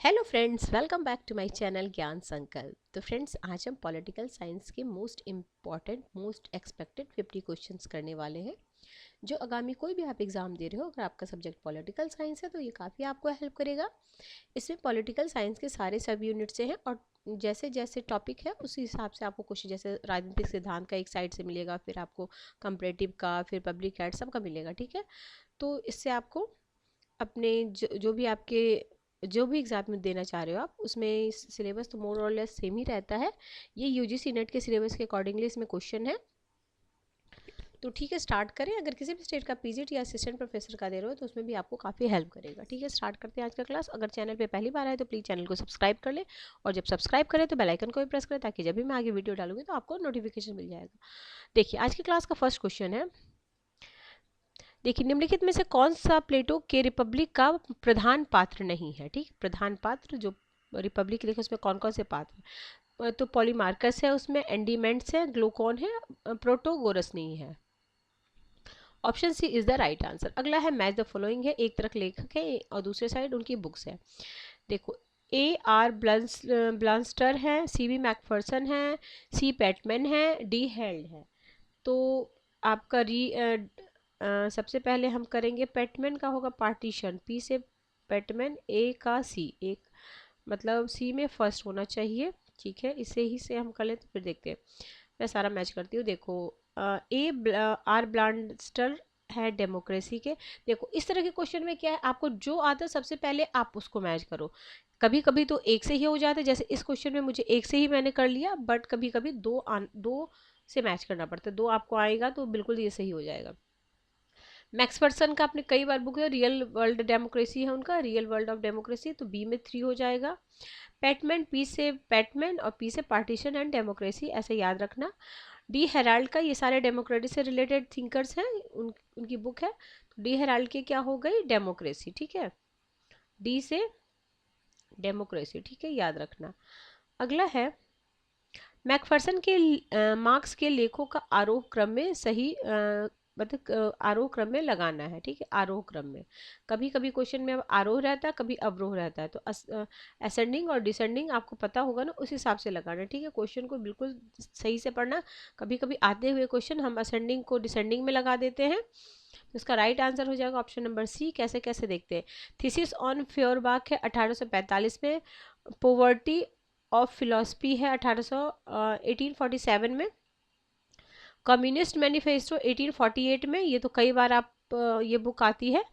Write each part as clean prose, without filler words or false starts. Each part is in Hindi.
Hello friends, welcome back to my channel Gyan Sankalp. तो फ्रेंड्स, आज हम पॉलिटिकल साइंस के most important most expected 50 questions करने वाले हैं, जो आगामी कोई भी आप एग्ज़ाम दे रहे हो, अगर आपका सब्जेक्ट पॉलिटिकल साइंस है तो ये काफ़ी आपको हेल्प करेगा। इसमें पॉलिटिकल साइंस के सारे सब यूनिट से हैं और जैसे जैसे टॉपिक है उसी हिसाब से आपको क्वेश्चन, जैसे राजनीतिक सिद्धांत का एक साइड से मिलेगा, फिर आपको कंपैरेटिव का, फिर पब्लिक हेल्थ सबका मिलेगा। ठीक है, तो इससे आपको अपने जो भी एग्ज़ाम में देना चाह रहे हो आप, उसमें सिलेबस तो मोर और लेस सेम ही रहता है। ये यूजीसी नेट के सिलेबस के अकॉर्डिंगली इसमें क्वेश्चन है। तो ठीक है, स्टार्ट करें। अगर किसी भी स्टेट का पीजीट या असिस्टेंट प्रोफेसर का दे रहे हो तो उसमें भी आपको काफ़ी हेल्प करेगा। ठीक है, स्टार्ट करते हैं आज का क्लास। अगर चैनल पे पहली बार आए तो प्लीज़ चैनल को सब्सक्राइब कर ले, और जब सब्सक्राइब करें तो बेल आइकन को भी प्रेस करें, ताकि जब भी मैं आगे वीडियो डालूंगी तो आपको नोटिफिकेशन मिल जाएगा। देखिए, आज की क्लास का फर्स्ट क्वेश्चन है। देखिए, निम्नलिखित में से कौन सा प्लेटो के रिपब्लिक का प्रधान पात्र नहीं है। ठीक, प्रधान पात्र जो रिपब्लिक लिखे उसमें कौन कौन से पात्र, तो पॉलीमार्कस है, उसमें एंडीमेंट्स है, ग्लूकोन है, प्रोटोगोरस नहीं है। Option C is the right answer. अगला है मैच द फॉलोइंग है। एक तरफ लेखक है और दूसरे साइड उनकी बुक्स है। देखो, ए आर ब्लांस्टर है, सी बी मैकफर्सन है, सी पैटमैन है, डी हेल्ड है। तो आपका सबसे पहले हम करेंगे पैटमैन का होगा पार्टीशन, पी से पैटमैन, ए का सी, एक मतलब सी में फर्स्ट होना चाहिए। ठीक है, इसे ही से हम कर ले तो फिर देखते हैं। मैं सारा मैच करती हूँ। देखो, ए आर ब्लांस्टर है डेमोक्रेसी के। देखो, इस तरह के क्वेश्चन में क्या है, आपको जो आता है सबसे पहले आप उसको मैच करो। कभी कभी तो एक से ही हो जाता है, जैसे इस क्वेश्चन में मुझे एक से ही मैंने कर लिया, बट कभी कभी दो से मैच करना पड़ता है। दो आपको आएगा तो बिल्कुल ये सही हो जाएगा। मैक्सफर्सन का आपने कई बार बुक है, रियल वर्ल्ड डेमोक्रेसी है उनका, रियल वर्ल्ड ऑफ डेमोक्रेसी, तो बी में 3 हो जाएगा। पैटमैन, पी से पैटमैन और पी से पार्टीशन एंड डेमोक्रेसी, ऐसे याद रखना। डी हेराल्ड का, ये सारे डेमोक्रेसी से रिलेटेड थिंकर्स हैं, उनकी बुक है। तो डी हेराल्ड की क्या हो गई, डेमोक्रेसी। ठीक है, डी से डेमोक्रेसी। ठीक है, याद रखना। अगला है, मैकफर्सन के मार्क्स के लेखों का आरोह क्रम में सही मतलब आरोह क्रम में लगाना है। ठीक है, आरोह क्रम में। कभी कभी क्वेश्चन में अब आरोह रहता है, कभी अवरोह रहता है, तो असेंडिंग और डिसेंडिंग आपको पता होगा ना, उस हिसाब से लगाना है। ठीक है, क्वेश्चन को बिल्कुल सही से पढ़ना। कभी कभी आते हुए क्वेश्चन हम असेंडिंग को डिसेंडिंग में लगा देते हैं, तो इसका राइट आंसर हो जाएगा ऑप्शन नंबर सी। कैसे कैसे देखते हैं। थीसिस ऑन फ्योरबाख है 1845 में। पोवर्टी ऑफ फिलोसफी है 1847 में। कम्युनिस्ट मैनिफेस्टो 1848 में, ये तो कई बार आप ये बुक आती है।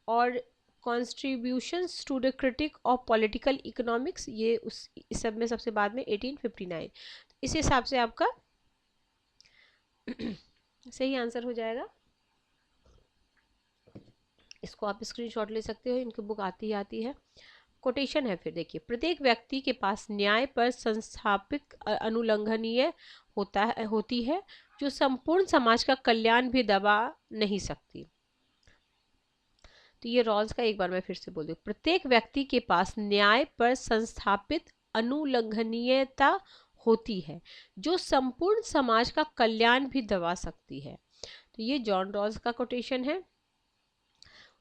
और contributions to the critique of political economics, ये इस सब में सबसे बाद में 1859। इस हिसाब से आपका सही आंसर हो जाएगा। इसको आप स्क्रीनशॉट ले सकते हो, इनकी बुक आती ही आती है। कोटेशन है फिर, देखिए, प्रत्येक व्यक्ति के पास न्याय पर संस्थापित अनुलंघनीय होती है, जो संपूर्ण समाज का कल्याण भी दबा नहीं सकती। तो ये रॉल्स का एक बार मैं फिर से बोल दूं, प्रत्येक व्यक्ति के पास न्याय पर संस्थापित अनुलंघनीयता होती है, जो संपूर्ण समाज का कल्याण भी दबा सकती है। तो ये जॉन रॉल्स का कोटेशन है।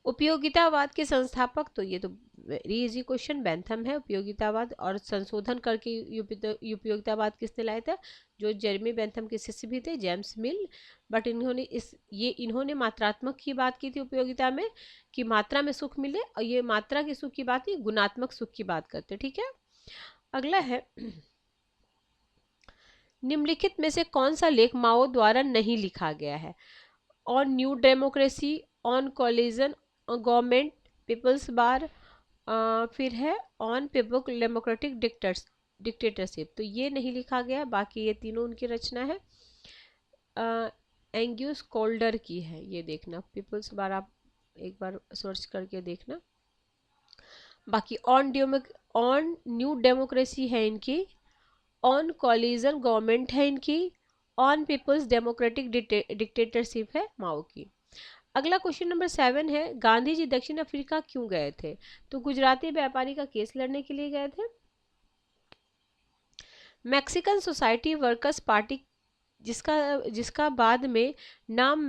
उपयोगितावाद के संस्थापक, तो ये तो वेरी इजी क्वेश्चन, बेंथम है। उपयोगितावाद और संशोधन करके उपयोगितावाद किसने लाया था, जो जेरेमी बेंथम के शिष्य भी थे, जेम्स मिल। बट इन्होंने मात्रात्मक की बात की थी उपयोगिता में, कि मात्रा में सुख मिले, और ये मात्रा के सुख की बात ही गुणात्मक सुख की बात करते। ठीक है, अगला है, निम्नलिखित में से कौन सा लेख माओ द्वारा नहीं लिखा गया है। On new democracy, on coalition government, people's bar, फिर है ऑन पीपल डेमोक्रेटिक डिक्टेटरशिप। तो ये नहीं लिखा गया, बाकी ये तीनों उनकी रचना है। एंग्यूस कोल्डर की है, ये देखना, पीपल्स बार आप एक बार सर्च करके देखना। बाकी ऑन न्यू डेमोक्रेसी है इनकी, ऑन कॉलिजन गवर्नमेंट है इनकी, ऑन पीपल्स डेमोक्रेटिक डिक्टेटरशिप है माओ की। अगला क्वेश्चन नंबर 7 है, गांधी जी दक्षिण अफ्रीका क्यों गए थे। तो गुजराती व्यापारी का केस लड़ने के लिए गए थे। मैक्सिकन सोसाइटी वर्कर्स पार्टी, जिसका जिसका बाद में नाम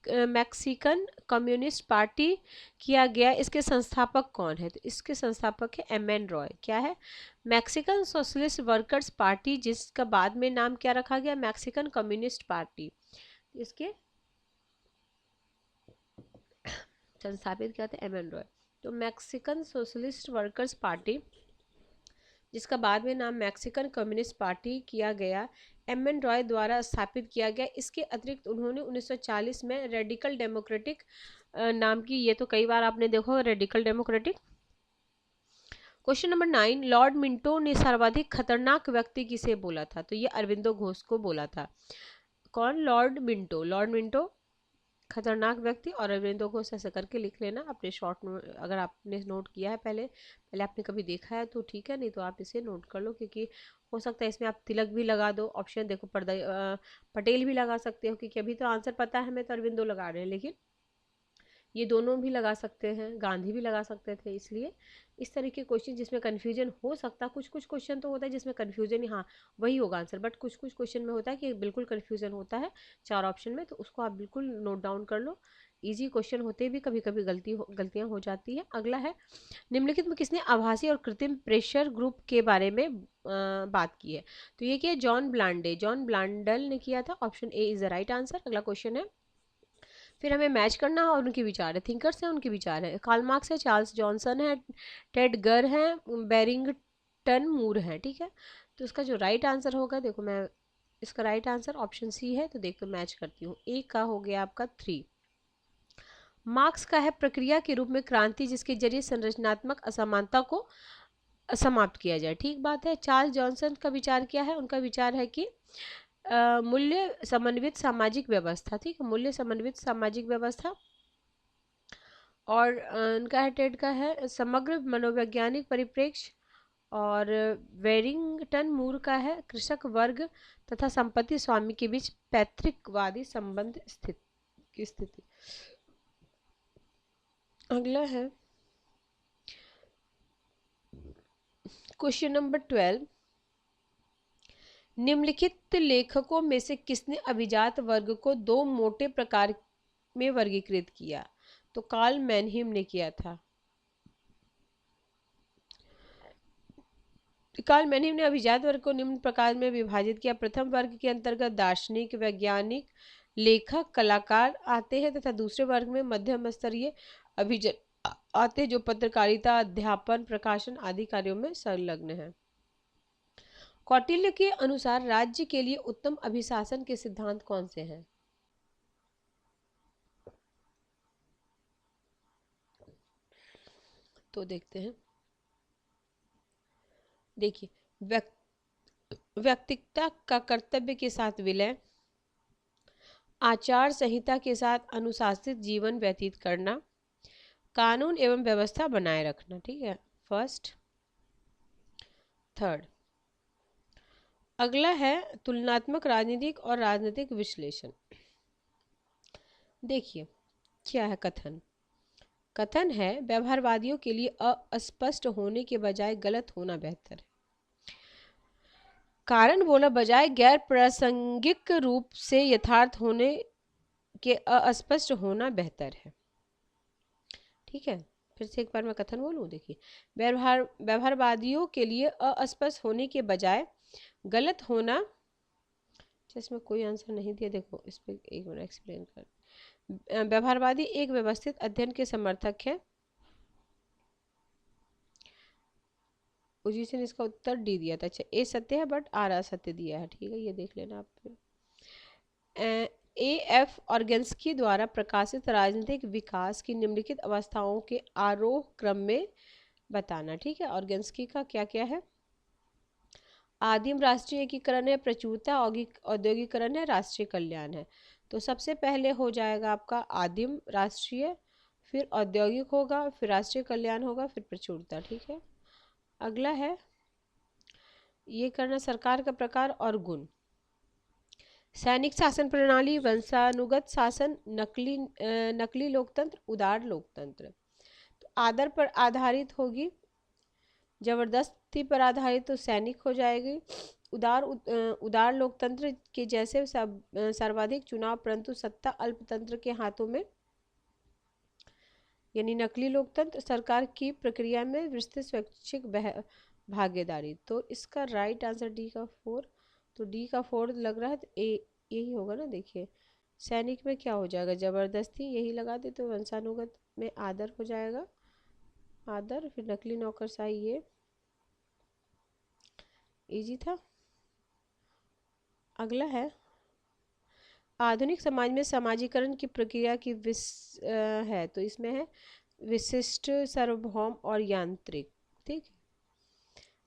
मैक्सिकन कम्युनिस्ट पार्टी किया गया, इसके संस्थापक कौन है? तो इसके संस्थापक है एम.एन. रॉय। क्या है? मैक्सिकन सोशलिस्ट वर्कर्स पार्टी, जिसका बाद में नाम क्या रखा गया? Mexican communist party. इसके संस्थापित क्या थे? एम.एन. रॉय। तो मैक्सिकन सोशलिस्ट वर्कर्स पार्टी, जिसका बाद में नाम मैक्सिकन कम्युनिस्ट पार्टी किया गया, एम.एन. रॉय द्वारा स्थापित किया गया। इसके अतिरिक्त उन्होंने 1940 में रेडिकल डेमोक्रेटिक नाम की, ये तो कई बार आपने देखा होगा, radical democratic. Question number 9, Lord Minto ने सर्वाधिक खतरनाक व्यक्ति किसे बोला था? तो ये अरविंदो घोष को बोला था। कौन? Lord Minto. लॉर्ड मिंटो खतरनाक व्यक्ति, और अरविंदो घोष ऐसे करके लिख लेना अपने शॉर्ट नोट। अगर आपने नोट किया है पहले आपने कभी देखा है तो ठीक है, नहीं तो आप इसे नोट कर लो, क्योंकि हो सकता है इसमें आप तिलक भी लगा दो। ऑप्शन देखो, पटेल भी लगा सकते हो, क्योंकि अभी तो आंसर पता है हमें, तो अरविंदो लगा रहे हैं, लेकिन ये दोनों भी लगा सकते हैं, गांधी भी लगा सकते थे। इसलिए इस तरह के क्वेश्चन जिसमें कन्फ्यूजन हो सकता, कुछ कुछ क्वेश्चन तो होता है जिसमें कन्फ्यूजन ही, हाँ वही होगा आंसर, बट कुछ कुछ क्वेश्चन में होता है कि बिल्कुल कन्फ्यूजन होता है 4 ऑप्शन में, तो उसको आप बिल्कुल नोट डाउन कर लो। इजी क्वेश्चन होते भी कभी कभी गलतियां हो जाती है। अगला है, निम्नलिखित में किसने आभासी और कृत्रिम प्रेशर ग्रुप के बारे में बात की है? तो ये क्या है? जॉन ब्लांडे, जॉन ब्लांडल ने किया था। Option A is the right answer. अगला क्वेश्चन है, फिर हमें मैच करना है, और उनके विचार है, थिंकर्स हैं, उनके विचार है। कार्ल मार्क्स है, चार्ल्स जॉनसन है, टेड गर है, बैरिंगटन मूर है। ठीक है, तो इसका जो राइट आंसर होगा, देखो मैं इसका राइट आंसर ऑप्शन सी है, तो देखो मैच करती हूँ। ए का हो गया आपका 3। मार्क्स का है, प्रक्रिया के रूप में क्रांति जिसके जरिए संरचनात्मक असमानता को समाप्त किया जाए। ठीक बात है। चार्ल्स जॉनसन का विचार क्या है? उनका विचार है कि मूल्य समन्वित सामाजिक व्यवस्था। ठीक है, मूल्य समन्वित सामाजिक व्यवस्था। और उनका है, टेड का है, समग्र मनोवैज्ञानिक परिप्रेक्ष्य। और वेरिंगटन मूर का है, कृषक वर्ग तथा संपत्ति स्वामी के बीच पैतृकवादी संबंध की स्थिति। अगला है क्वेश्चन नंबर 12, निम्नलिखित लेखकों में से किसने अभिजात वर्ग को 2 मोटे प्रकार में वर्गीकृत किया? तो कार्ल मैनहीम ने किया था। कार्ल मैनहीम ने अभिजात वर्ग को निम्न प्रकार में विभाजित किया। प्रथम वर्ग के अंतर्गत दार्शनिक, वैज्ञानिक, लेखक, कलाकार आते हैं, तथा दूसरे वर्ग में मध्यम स्तरीय अभिजन आते हैं जो पत्रकारिता, अध्यापन, प्रकाशन आदि कार्यों में संलग्न है। कौटिल्य के अनुसार राज्य के लिए उत्तम अभिशासन के सिद्धांत कौन से हैं? तो देखते हैं। देखिए, व्यक्तिगता का कर्तव्य के साथ विलय, आचार संहिता के साथ अनुशासित जीवन व्यतीत करना, कानून एवं व्यवस्था बनाए रखना। ठीक है, फर्स्ट, थर्ड। अगला है तुलनात्मक राजनीतिक और राजनीतिक विश्लेषण। देखिए क्या है कथन। कथन है, व्यवहारवादियों के लिए अस्पष्ट होने के बजाय गलत होना बेहतर है। कारण बोला, बजाय गैर प्रासंगिक रूप से यथार्थ होने के अस्पष्ट होना बेहतर है। ठीक है, फिर से एक बार मैं कथन बोलूं। देखिए, व्यवहारवादियों के लिए अस्पष्ट होने के बजाय गलत होना, जिसमें कोई आंसर नहीं दिया, देखो इस पर एक मिनट एक्सप्लेन कर। व्यवहारवादी एक व्यवस्थित अध्ययन के समर्थक है। उसी ने इसका उत्तर डी दिया था। अच्छा, ए सत्य है बट आर असत्य दिया है। ठीक है, ये देख लेना आप। A.F. ऑर्गेन्स्की द्वारा प्रकाशित राजनीतिक विकास की निम्नलिखित अवस्थाओं के आरोह क्रम में बताना। ठीक है, ऑर्गेन्स्की का क्या क्या है? आदिम राष्ट्रीय एकीकरण है, प्रचुरता, औद्योगिकरण है, राष्ट्रीय कल्याण है। तो सबसे पहले हो जाएगा आपका आदिम राष्ट्रीय, फिर औद्योगिक होगा, फिर राष्ट्रीय कल्याण होगा, फिर प्रचुरता। ठीक है, अगला है ये करना, सरकार का प्रकार और गुण, सैनिक शासन प्रणाली, वंशानुगत शासन, नकली लोकतंत्र, उदार लोकतंत्र। तो आदर पर आधारित होगी, जबरदस्ती पर आधारित तो सैनिक हो जाएगी, उदार लोकतंत्र के जैसे सर्वाधिक चुनाव परंतु सत्ता अल्पतंत्र के हाथों में, यानी नकली लोकतंत्र, सरकार की प्रक्रिया में विस्तृत स्वैच्छिक भागीदारी। तो इसका राइट आंसर डी का 4। तो डी का 4 लग रहा है, तो ए यही होगा ना। देखिए सैनिक में क्या हो जाएगा, जबरदस्ती, यही लगा दे तो वंशानुगत में आदर हो जाएगा, आदर। फिर नकली नौकरशाही, ये इजी था। अगला है आधुनिक समाज में समाजीकरण की प्रक्रिया की है, तो इसमें है विशिष्ट, सार्वभौम और यांत्रिक। ठीक।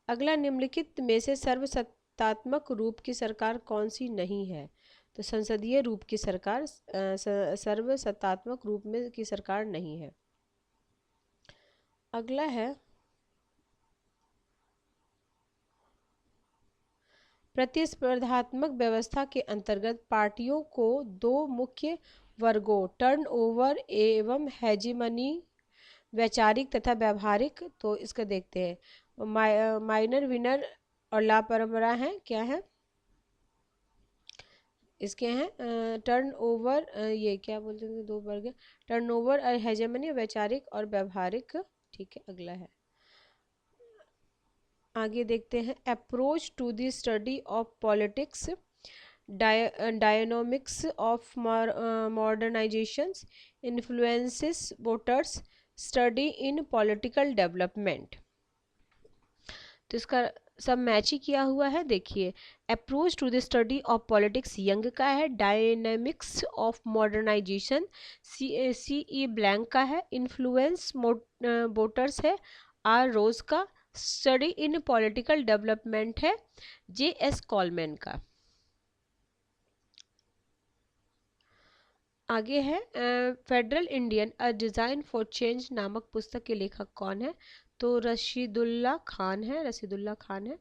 अगला निम्नलिखित में से सर्वसत्तात्मक रूप की सरकार कौन सी नहीं है, तो संसदीय रूप की सरकार सर्वसत्तात्मक रूप में की सरकार नहीं है। अगला है प्रतिस्पर्धात्मक व्यवस्था के अंतर्गत पार्टियों को दो मुख्य वर्गों टर्नओवर एवं हेजीमनी, वैचारिक तथा व्यावहारिक, तो इसका देखते हैं। माइनर विनर और लापरवाह हैं, क्या है इसके हैं टर्न ओवर, ये क्या बोलते हैं, दो वर्ग, टर्न ओवर और हेजेमनी, वैचारिक और व्यावहारिक। ठीक है। अगला है, आगे देखते हैं approach to the study of politics, dynamics of modernisations, influences voters, study in political development. तो इसका सब मैच ही किया हुआ है। देखिए approach to the study of politics Young का है, dynamics of modernisation C E Black का है, इन्फ्लुएंस वोटर्स है आर रोज का, स्टडी इन पॉलिटिकल डेवलपमेंट है जे एस कॉलमैन का। आगे है federal Indian a design for change नामक पुस्तक के लेखक कौन है, तो रशीदुल्ला खान है, रशीदुल्ला खान है।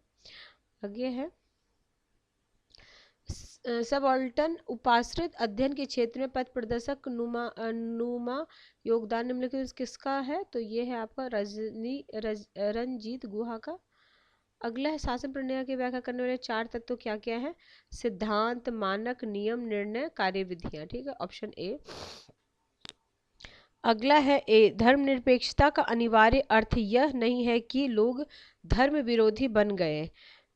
आगे है सबऑल्टन उपाश्रित अध्ययन के क्षेत्र में पथ प्रदर्शक नुमा योगदान निम्नलिखित किसका है, तो ये है आपका रंजीत गुहा का। अगला है शासन प्रणाली की व्याख्या करने वाले चार तत्व क्या क्या है, सिद्धांत, मानक, नियम, निर्णय, कार्यविधियां। ठीक है, ऑप्शन ए। अगला है ए धर्मनिरपेक्षता का अनिवार्य अर्थ यह नहीं है कि लोग धर्म विरोधी बन गए,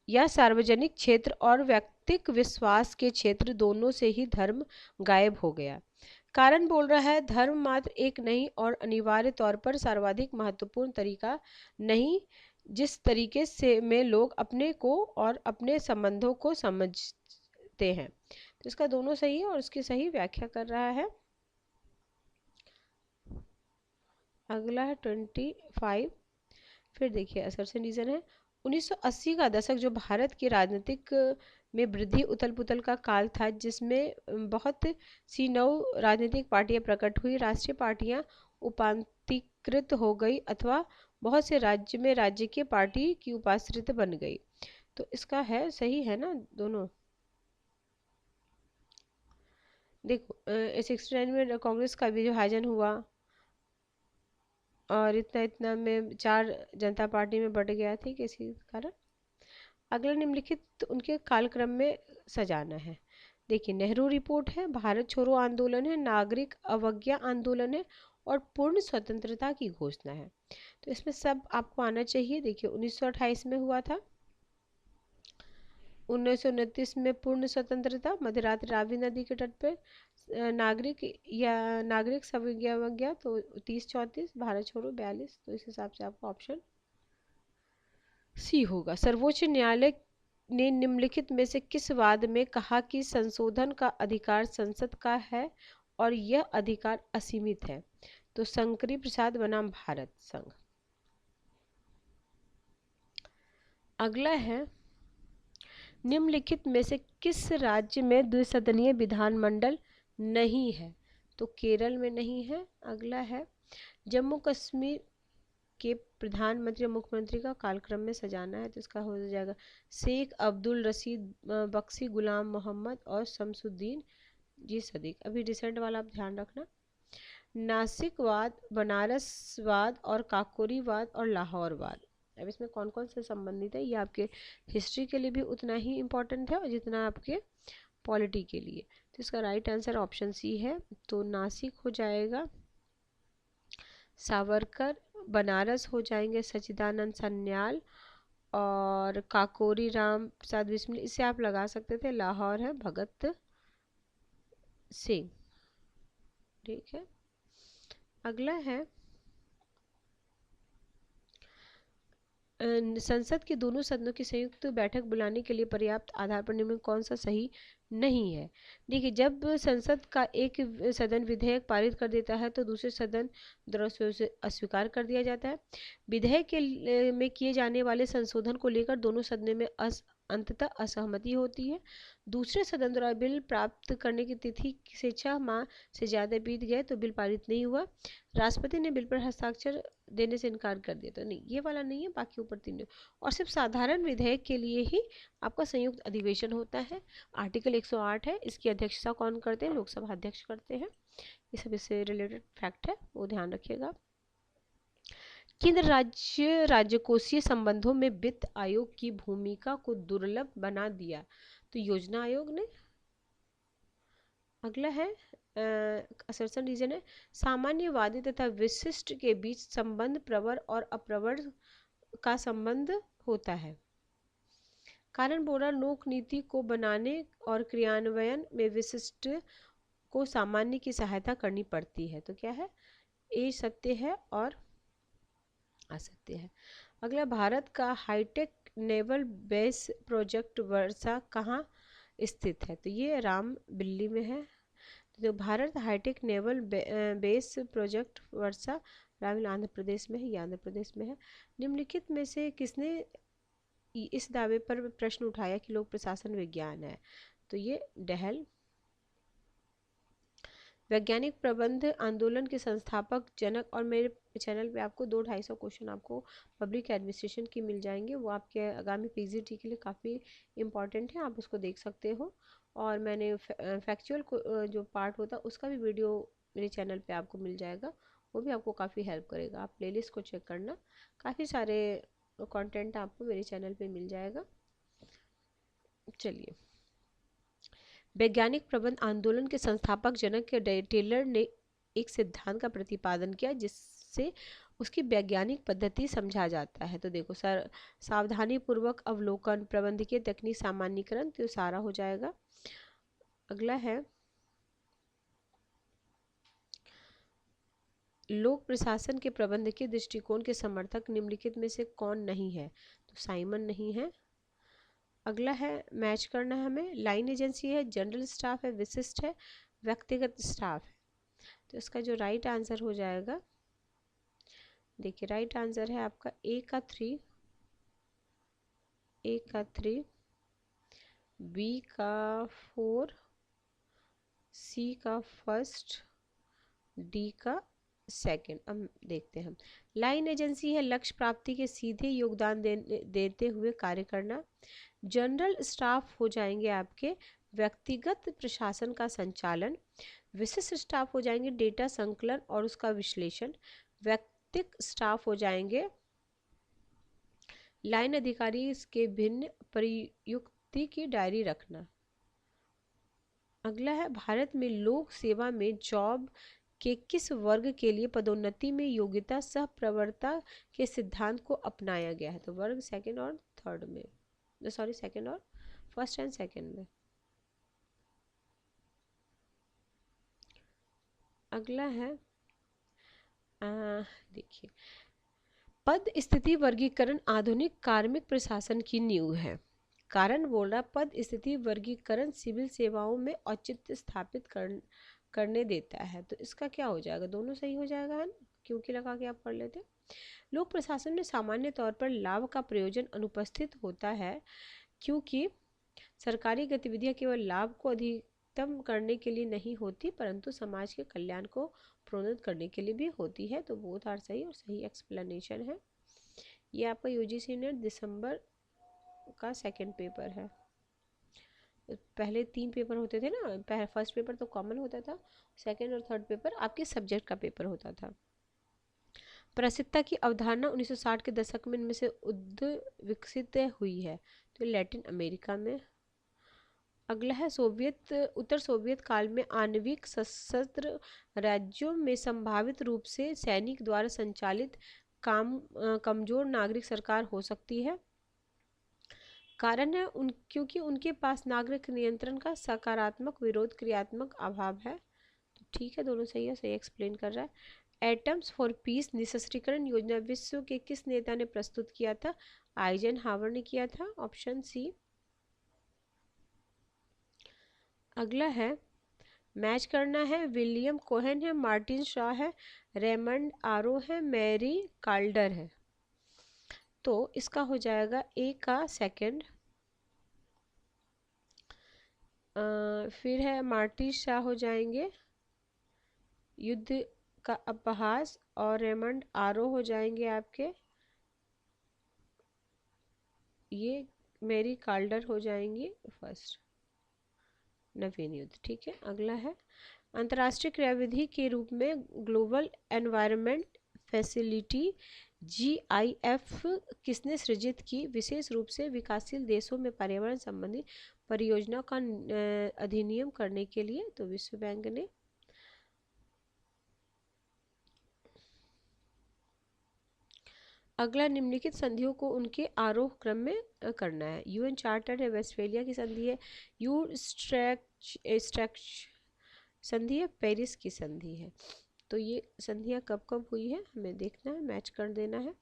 या सार्वजनिक क्षेत्र और व्यक्तिक विश्वास के क्षेत्र दोनों से ही धर्म गायब हो गया। कारण बोल रहा है धर्म मात्र एक नहीं और अनिवार्य तौर पर सर्वाधिक महत्वपूर्ण तरीका नहीं जिस तरीके से में लोग अपने को और अपने संबंधों को समझते हैं। तो इसका दोनों सही है और उसकी सही व्याख्या कर रहा है। अगला है 25। फिर देखिए असर्शन रीजन है 1980 का दशक जो भारत की राजनीतिक में वृद्धि उथल पुथल का काल था, जिसमें बहुत सी नव राजनीतिक पार्टियां प्रकट हुई, राष्ट्रीय पार्टियां उपांतीकृत हो गई अथवा बहुत से राज्य में राज्य की पार्टी की उपाश्रित बन गई। तो इसका है सही है ना दोनों। देखो 69 में कांग्रेस का विभाजन हुआ और इतना इतना में चार जनता पार्टी में बढ़ गया, ठीक है, इसी कारण। अगला निम्नलिखित उनके कालक्रम में सजाना है। देखिए नेहरू रिपोर्ट है, भारत छोड़ो आंदोलन है, नागरिक अवज्ञा आंदोलन है और पूर्ण स्वतंत्रता की घोषणा है। तो इसमें सब आपको आना चाहिए। देखिए 1928 में हुआ था, 1929 में पूर्ण स्वतंत्रता, मध्यरात्रि रावी नदी के तट पर नागरिक अवज्ञा, तो 30-34, भारत छोड़ो 42। तो इस हिसाब से आपका ऑप्शन सी होगा। सर्वोच्च न्यायालय ने निम्नलिखित में से किस वाद में कहा कि संशोधन का अधिकार संसद का है और यह अधिकार असीमित है, तो शंकरी प्रसाद बनाम भारत संघ। अगला है निम्नलिखित में से किस राज्य में द्विसदनीय विधानमंडल नहीं है, तो केरल में नहीं है। अगला है जम्मू कश्मीर के प्रधानमंत्री और मुख्यमंत्री का कालक्रम में सजाना है, तो इसका हो जाएगा शेख अब्दुल रशीद बख्शी, गुलाम मोहम्मद और शमसुद्दीन जी सदीक। अभी रिसेंट वाला आप ध्यान रखना। नासिकवाद, बनारसवाद और काकोरीवाद और लाहौरवाद, अब इसमें कौन कौन से संबंधित है, ये आपके हिस्ट्री के लिए भी उतना ही इम्पोर्टेंट है और जितना आपके पॉलिटी के लिए। तो इसका राइट आंसर ऑप्शन सी है। तो नासिक हो जाएगा सावरकर, बनारस हो जाएंगे सच्चिदानंद सन्याल, और काकोरी राम प्रसाद बिस्मिल, इसे आप लगा सकते थे, लाहौर है भगत सिंह। ठीक है, अगला है संसद के दोनों सदनों की संयुक्त बैठक बुलाने के लिए पर्याप्त आधार पर निम्न कौन सा सही नहीं है। देखिए, जब संसद का एक सदन विधेयक पारित कर देता है तो दूसरे सदन द्वारा उसे अस्वीकार कर दिया जाता है। विधेयक के में किए जाने वाले संशोधन को लेकर दोनों सदनों में अंततः असहमति होती है। दूसरे सदन द्वारा बिल प्राप्त करने की तिथि से 6 माह से ज़्यादा बीत गए तो बिल पारित नहीं हुआ। राष्ट्रपति ने बिल पर हस्ताक्षर देने से इनकार कर दिया तो नहीं, ये वाला नहीं है, बाकी ऊपर तीन। और सिर्फ साधारण विधेयक के लिए ही आपका संयुक्त अधिवेशन होता है। आर्टिकल 108 है, इसकी अध्यक्षता कौन करते हैं, लोकसभा अध्यक्ष करते हैं। ये सब इससे रिलेटेड फैक्ट है, वो ध्यान रखिएगा। केंद्र राज्य राजकोषीय संबंधों में वित्त आयोग की भूमिका को दुर्लभ बना दिया तो योजना आयोग ने। अगला है असर्शन रीजन है सामान्यवादी तथा विशिष्ट के बीच संबंध प्रवर और अप्रवर का संबंध होता है। कारण बोरा लोक नीति को बनाने और क्रियान्वयन में विशिष्ट को सामान्य की सहायता करनी पड़ती है। तो क्या है, ए सत्य है और असत्य है। अगला, भारत का हाईटेक नेवल बेस प्रोजेक्ट वर्षा कहाँ स्थित है। तो ये राम बिल्ली में है। तो Bharat high tech naval base project Varsha रावल आंध्र प्रदेश में है, ये आंध्र प्रदेश में है। निम्नलिखित में से किसने इस दावे पर प्रश्न उठाया कि लोक प्रशासन विज्ञान है। तो ये डहल। वैज्ञानिक प्रबंध आंदोलन के संस्थापक जनक, और मेरे चैनल पे आपको 200-250 क्वेश्चन आपको पब्लिक एडमिनिस्ट्रेशन की मिल जाएंगे, वो आपके आगामी पीजीटी के लिए काफ़ी इंपॉर्टेंट है, आप उसको देख सकते हो। और मैंने फैक्चुअल जो पार्ट होता है उसका भी वीडियो मेरे चैनल पे आपको मिल जाएगा, वो भी आपको काफ़ी हेल्प करेगा। आप प्लेलिस्ट को चेक करना, काफ़ी सारे कंटेंट आपको मेरे चैनल पे मिल जाएगा। चलिए, वैज्ञानिक प्रबंध आंदोलन के संस्थापक जनक के टेलर ने एक सिद्धांत का प्रतिपादन किया जिससे उसकी वैज्ञानिक पद्धति समझा जाता है। तो देखो सर, सावधानी पूर्वक अवलोकन, प्रबंधकीय तकनीक, सामान्यीकरण, तो सारा हो जाएगा। अगला है लोक प्रशासन के प्रबंधकीय दृष्टिकोण के समर्थक निम्नलिखित में से कौन नहीं है। तो साइमन नहीं है। अगला है, मैच करना है हमें, लाइन एजेंसी है, जनरल स्टाफ है, विशिष्ट है, व्यक्तिगत स्टाफ है। तो इसका जो राइट आंसर हो जाएगा, देखिए राइट आंसर है आपका ए का 3, ए का 3, बी का 4, सी का 1, डी का 2। अब देखते हैं हम। लाइन एजेंसी है लक्ष्य प्राप्ति के सीधे योगदान देते हुए कार्य करना। जनरल स्टाफ हो जाएंगे आपके व्यक्तिगत प्रशासन का संचालन। विशिष्ट स्टाफ हो जाएंगे डेटा संकलन और उसका विश्लेषण। व्यक्तिक स्टाफ हो जाएंगे लाइन अधिकारी इसके भिन्न प्रयुक्ति की डायरी रखना। अगला है, भारत में लोक सेवा में जॉब के किस वर्ग के लिए पदोन्नति में योग्यता सह प्रवरता के सिद्धांत को अपनाया गया है। तो वर्ग सेकंड और थर्ड में, सॉरी सेकंड और फर्स्ट एंड सेकंड में। अगला है, देखिए, पद स्थिति वर्गीकरण आधुनिक कार्मिक प्रशासन की नींव है। कारण बोल रहा, पद स्थिति वर्गीकरण सिविल सेवाओं में औचित्य स्थापित करने देता है। तो इसका क्या हो जाएगा, दोनों सही हो जाएगा है ना, क्योंकि लगा के आप पढ़ लेते। लोक प्रशासन में सामान्य तौर पर लाभ का प्रयोजन अनुपस्थित होता है, क्योंकि सरकारी गतिविधियां केवल लाभ को अधिकतम करने के लिए नहीं होती परंतु समाज के कल्याण को प्रोन्नत करने के लिए भी होती है। तो बोथ आर सही और सही एक्सप्लेनेशन है। ये आपका यूजीसी नेट दिसंबर का सेकंड पेपर है। पहले 3 पेपर होते थे ना, फर्स्ट पेपर तो कॉमन होता था, सेकंड और थर्ड पेपर आपके सब्जेक्ट का पेपर होता था। प्रसिद्धता की अवधारणा 1960 के दशक में इनमें से विकसित हुई है? तो लैटिन अमेरिका में। अगला है उत्तर सोवियत काल में आणविक सशस्त्र राज्यों में संभावित रूप से सैनिक द्वारा संचालित कमजोर नागरिक सरकार हो सकती है। कारण है क्योंकि उनके पास नागरिक नियंत्रण का सकारात्मक विरोध क्रियात्मक अभाव है। तो ठीक है, दोनों सही है, सही एक्सप्लेन कर रहा है। एटम्स फॉर पीस निःशस्त्रीकरण योजना विश्व के किस नेता ने प्रस्तुत किया था? आइजनहावर ने किया था, ऑप्शन सी। अगला है, मैच करना है। विलियम कोहेन है, मार्टिन शॉ है, रेमंड आरो है, मैरी काल्डर है। तो इसका हो जाएगा ए का सेकंड। फिर है मार्टिन शॉ हो जाएंगे युद्ध का अपहास, और रेमंड आरो हो जाएंगे आपके ये मैरी काल्डर हो जाएंगी फर्स्ट नवीन युद्ध। ठीक है, अगला है, अंतर्राष्ट्रीय क्रियाविधि के रूप में ग्लोबल एनवायरनमेंट फैसिलिटी GIF किसने सृजित की? विशेष रूप से विकासशील देशों में पर्यावरण संबंधी परियोजनाओं का अधिनियम करने के लिए। तो विश्व बैंक ने। अगला, निम्नलिखित संधियों को उनके आरोह क्रम में करना है। UN चार्टर है, वेस्टफेलिया की संधि है, यूट्रेक्ट संधि है, पेरिस की संधि है। तो ये संधियाँ कब कब हुई है हमें देखना है, मैच कर देना है।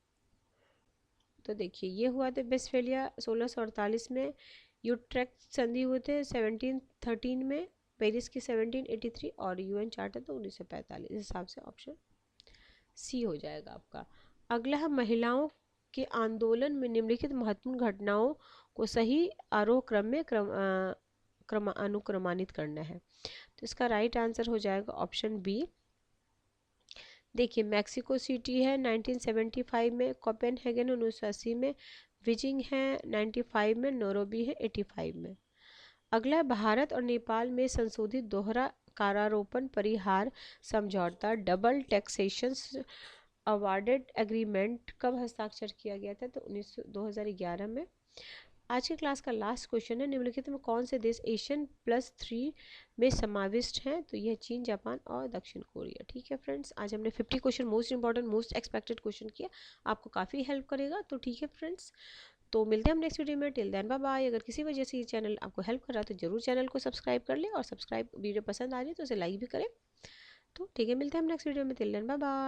तो देखिए, ये हुआ था वेस्टफेलिया 1648 में, यूट्रेक्ट संधि हुए थे 1713 में, पेरिस की 1783 और UN चार्टर तो 1945। इस हिसाब से ऑप्शन सी हो जाएगा आपका। अगला है, महिलाओं के आंदोलन में निम्नलिखित महत्वपूर्ण घटनाओं को सही आरोह क्रम में अनुक्रमानित करना है। तो इसका राइट आंसर हो जाएगा ऑप्शन बी। देखिए, मैक्सिको सिटी है 1975 में, कोपेनहेगन 1980 में, बीजिंग है 95 में, नैरोबी है 85 में। अगला है, भारत और नेपाल में संशोधित दोहरा करारोपण परिहार समझौता डबल टैक्सेशन अवॉर्डेड एग्रीमेंट कब हस्ताक्षर किया गया था? तो 2011 में। आज की क्लास का लास्ट क्वेश्चन है, निम्नलिखित में कौन से देश एशियन +3 में समाविष्ट हैं? तो यह चीन, जापान और दक्षिण कोरिया। ठीक है फ्रेंड्स, आज हमने 50 question most important most expected question किया, आपको काफ़ी हेल्प करेगा। तो ठीक है फ्रेंड्स, तो मिलते हैं हम नेक्स्ट वीडियो में। Till then bye bye. अगर किसी वजह से ये चैनल आपको हेल्प कर रहा है तो जरूर चैनल को सब्सक्राइब कर ले, और वीडियो पसंद आ रही है तो उसे लाइक भी करें। तो ठीक है, मिलते हैं हम नेक्स्ट वीडियो में। Till then bye bye.